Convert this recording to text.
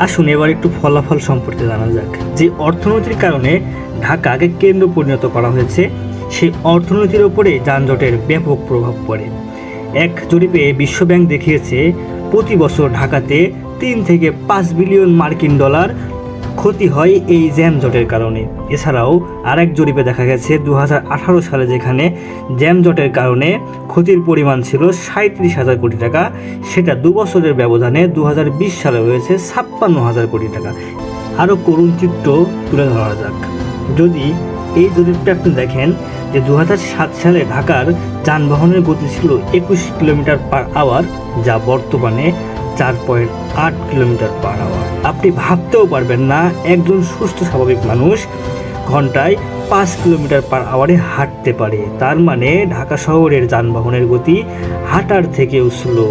আসুন এবার একটু ফলাফল সম্পর্কে জানা যাক। যে অর্থনীতির কারণে ঢাকাকে কেন্দ্র পরিণত করা হয়েছে, সেই অর্থনীতির ওপরে যানজটের ব্যাপক প্রভাব পড়ে। এক জরিপে বিশ্বব্যাংক দেখিয়েছে প্রতি বছর ঢাকাতে 3 থেকে 5 বিলিয়ন মার্কিন ডলার ক্ষতি হয় এই জ্যামজটের কারণে। এছাড়াও আরেক জরিপে দেখা গেছে 2018 সালে যেখানে জ্যামজটের কারণে ক্ষতির পরিমাণ ছিল 37,000 কোটি টাকা, সেটা 2 বছরের ব্যবধানে 2020 সালে হয়েছে 56,000 কোটি টাকা। আরও করুণ চিত্র তুলে ধরা যাক। যদি এই জরিপটা আপনি দেখেন যে 2007 সালে ঢাকার যানবাহনের গতি ছিল 21 কিলোমিটার পার আওয়ার, যা বর্তমানে 4.8 কিলোমিটার পার আওয়ার। আপনি ভাবতেও পারবেন না একজন সুস্থ স্বাভাবিক মানুষ ঘন্টায় 5 কিলোমিটার পার আওয়ারে হাঁটতে পারে। তার মানে ঢাকা শহরের যানবাহনের গতি হাঁটার থেকেও স্লো।